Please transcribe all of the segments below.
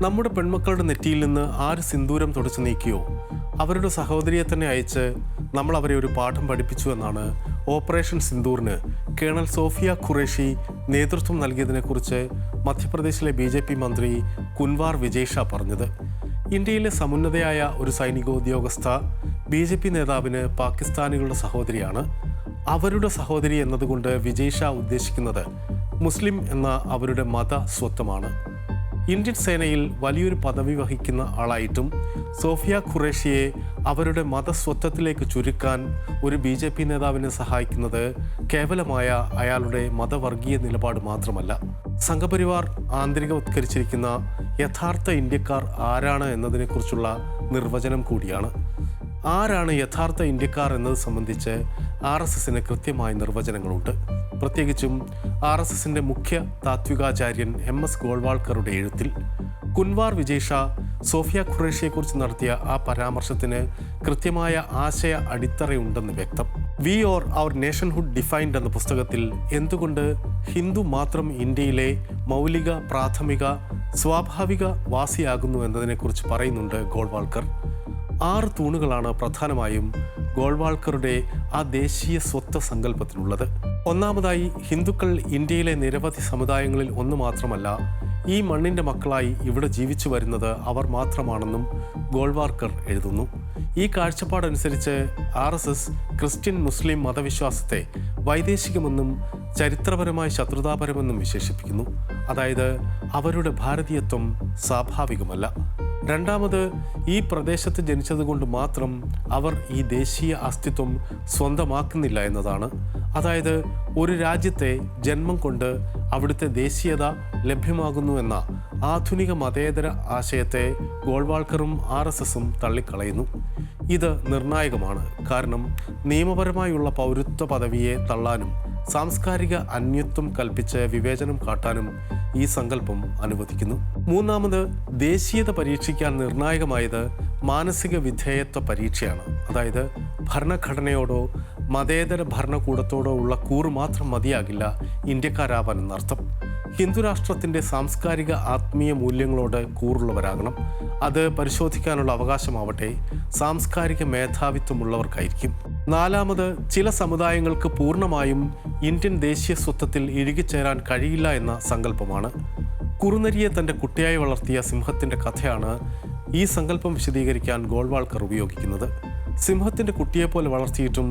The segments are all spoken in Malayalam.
നമ്മുടെ പെൺമക്കളുടെ നെറ്റിയിൽ നിന്ന് ആര് സിന്ദൂരം തുടച്ചു നീക്കിയോ അവരുടെ സഹോദരിയെ തന്നെ അയച്ച് നമ്മൾ അവരെ ഒരു പാഠം പഠിപ്പിച്ചു എന്നാണ് ഓപ്പറേഷൻ സിന്ദൂറിന് കേണൽ സോഫിയ ഖുറേഷി നേതൃത്വം നൽകിയതിനെക്കുറിച്ച് മധ്യപ്രദേശിലെ BJP മന്ത്രി കുൻവാർ വിജയ് ഷാ പറഞ്ഞത്. ഇന്ത്യയിലെ സമുന്നതയായ ഒരു സൈനികോദ്യോഗസ്ഥ BJP നേതാവിന് പാകിസ്ഥാനികളുടെ സഹോദരിയാണ്. അവരുടെ സഹോദരി എന്നതുകൊണ്ട് വിജയ് ഷാ ഉദ്ദേശിക്കുന്നത് മുസ്ലിം എന്ന അവരുടെ മത സ്വത്വമാണ്. ഇന്ത്യൻ സേനയിൽ വലിയൊരു പദവി വഹിക്കുന്ന ആളായിട്ടും സോഫിയ ഖുറേഷിയെ അവരുടെ മതസ്വത്വത്തിലേക്ക് ചുരുക്കാൻ ഒരു BJP നേതാവിനെ സഹായിക്കുന്നത് കേവലമായ അയാളുടെ മതവർഗീയ നിലപാട് മാത്രമല്ല, സംഘപരിവാർ ആന്തരികവത്കരിച്ചിരിക്കുന്ന യഥാർത്ഥ ഇന്ത്യക്കാർ ആരാണ് എന്നതിനെക്കുറിച്ചുള്ള നിർവചനം കൂടിയാണ്. ആരാണ് യഥാർത്ഥ ഇന്ത്യക്കാർ എന്നത് സംബന്ധിച്ച് RSSന് കൃത്യമായ നിർവചനങ്ങളുണ്ട്. പ്രത്യേകിച്ചും RSSന്റെ മുഖ്യ താത്വികാചാര്യൻ MS ഗോൾവാൾക്കറുടെ എഴുത്തിൽ. കുൻവാർ വിജയ് ഷാ സോഫിയ ഖുറേഷിയെക്കുറിച്ച് നടത്തിയ ആ പരാമർശത്തിന് കൃത്യമായ ആശയ അടിത്തറയുണ്ടെന്ന് വ്യക്തം. We or our nationhood defined എന്ന പുസ്തകത്തിൽ എന്തുകൊണ്ട് ഹിന്ദു മാത്രം ഇന്ത്യയിലെ മൗലിക, പ്രാഥമിക, സ്വാഭാവിക വാസിയാകുന്നു എന്നതിനെക്കുറിച്ച് പറയുന്നുണ്ട് ഗോൾവാൾക്കർ. 6 തൂണുകളാണ് പ്രധാനമായും ഗോൾവാൾക്കറുടെ ആ ദേശീയ സ്വത്വ സങ്കല്പത്തിനുള്ളത്. ഒന്നാമതായി, ഹിന്ദുക്കൾ ഇന്ത്യയിലെ നിരവധി സമുദായങ്ങളിൽ ഒന്ന് മാത്രമല്ല, ഈ മണ്ണിൻ്റെ മക്കളായി ഇവിടെ ജീവിച്ചു വരുന്നത് അവർ മാത്രമാണെന്നും ഗോൾവാൾക്കർ എഴുതുന്നു. ഈ കാഴ്ചപ്പാടനുസരിച്ച് RSS ക്രിസ്ത്യൻ മുസ്ലിം മതവിശ്വാസത്തെ വൈദേശികമെന്നും ചരിത്രപരമായി ശത്രുതാപരമെന്നും വിശേഷിപ്പിക്കുന്നു. അതായത് അവരുടെ ഭാരതീയത്വം സ്വാഭാവികമല്ല. രണ്ടാമത്, ഈ പ്രദേശത്ത് ജനിച്ചതുകൊണ്ട് മാത്രം അവർ ഈ ദേശീയ അസ്തിത്വം സ്വന്തമാക്കുന്നില്ല എന്നതാണ്. അതായത് ഒരു രാജ്യത്തെ ജന്മം കൊണ്ട് അവിടുത്തെ ദേശീയത ലഭ്യമാകുന്നു എന്ന ആധുനിക മതേതര ആശയത്തെ ഗോൾവാൾക്കറും RSSും തള്ളിക്കളയുന്നു. ഇത് നിർണായകമാണ്. കാരണം നിയമപരമായുള്ള പൗരത്വ പദവിയെ തള്ളാനും സാംസ്കാരിക അന്യത്വം കൽപ്പിച്ച് വിവേചനം കാട്ടാനും ഈ സങ്കല്പം അനുവദിക്കുന്നു. മൂന്നാമത്, ദേശീയത പരീക്ഷിക്കാൻ നിർണായകമായത് മാനസിക വിധേയത്വ പരീക്ഷയാണ്. അതായത് ഭരണഘടനയോടോ മതേതര ഭരണകൂടത്തോടോ ഉള്ള കൂറ് മാത്രം മതിയാകില്ല ഇന്ത്യക്കാരാവാൻ എന്നർത്ഥം. ഹിന്ദുരാഷ്ട്രത്തിൻ്റെ സാംസ്കാരിക ആത്മീയ മൂല്യങ്ങളോട് കൂറുള്ളവരാകണം. അത് പരിശോധിക്കാനുള്ള അവകാശമാവട്ടെ സാംസ്കാരിക മേധാവിത്വമുള്ളവർക്കായിരിക്കും. നാലാമത്, ചില സമുദായങ്ങൾക്ക് പൂർണ്ണമായും ഇന്ത്യൻ ദേശീയ സ്വത്വത്തിൽ ഇഴുകിച്ചേരാൻ കഴിയില്ല എന്ന സങ്കല്പമാണ്. കുറുനരിയെ തൻ്റെ കുട്ടിയായി വളർത്തിയ സിംഹത്തിൻ്റെ കഥയാണ് ഈ സങ്കല്പം വിശദീകരിക്കാൻ ഗോൾവാൾക്കർ ഉപയോഗിക്കുന്നത്. സിംഹത്തിൻ്റെ കുട്ടിയെപ്പോലെ വളർത്തിയിട്ടും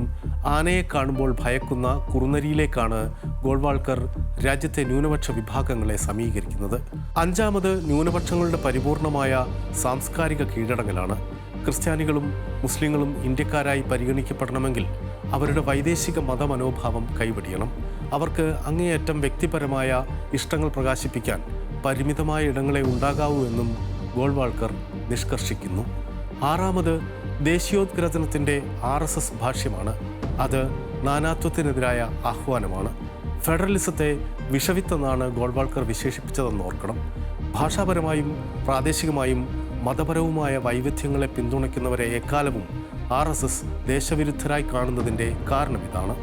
ആനയെ കാണുമ്പോൾ ഭയക്കുന്ന കുറുനരിയിലേക്കാണ് ഗോൾവാൾക്കർ രാജ്യത്തെ ന്യൂനപക്ഷ വിഭാഗങ്ങളെ സമീകരിക്കുന്നത്. അഞ്ചാമത്, ന്യൂനപക്ഷങ്ങളുടെ പരിപൂർണമായ സാംസ്കാരിക കീഴടങ്ങലാണ്. ക്രിസ്ത്യാനികളും മുസ്ലിങ്ങളും ഇന്ത്യക്കാരായി പരിഗണിക്കപ്പെടണമെങ്കിൽ അവരുടെ വൈദേശിക മതമനോഭാവം കൈവെടിയണം. അവർക്ക് അങ്ങേയറ്റം വ്യക്തിപരമായ ഇഷ്ടങ്ങൾ പ്രകാശിപ്പിക്കാൻ പരിമിതമായ ഇടങ്ങളെ ഉണ്ടാകാവൂ എന്നും ഗോൾവാൾക്കർ നിഷ്കർഷിക്കുന്നു. ആറാമത്, ദേശീയോദ്ഗ്രഥനത്തിൻ്റെ RSS ഭാഷ്യമാണ്. അത് നാനാത്വത്തിനെതിരായ ആഹ്വാനമാണ്. ഫെഡറലിസത്തെ വിഷവിത്തെന്നാണ് ഗോൾവാൾക്കർ വിശേഷിപ്പിച്ചതെന്ന് ഓർക്കണം. ഭാഷാപരമായും പ്രാദേശികമായും മതപരവുമായ വൈവിധ്യങ്ങളെ പിന്തുണയ്ക്കുന്നവരെ എക്കാലവും RSS ദേശവിരുദ്ധരായി കാണുന്നതിൻ്റെ കാരണം ഇതാണ്.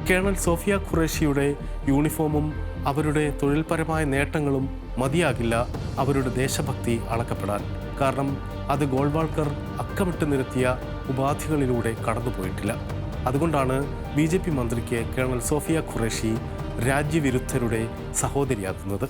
കേണൽ സോഫിയ ഖുറേഷിയുടെ യൂണിഫോമും അവരുടെ തൊഴിൽപരമായ നേട്ടങ്ങളും മതിയാകില്ല അവരുടെ ദേശഭക്തി അളക്കപ്പെടാൻ. കാരണം അത് ഗോൾവാൾക്കർ അക്കമിട്ട് നിരത്തിയ ഉപാധികളിലൂടെ കടന്നുപോയിട്ടില്ല. അതുകൊണ്ടാണ് BJP മന്ത്രിക്ക് കേണൽ സോഫിയ ഖുറേഷി രാജ്യവിരുദ്ധരുടെ സഹോദരിയാകുന്നത്.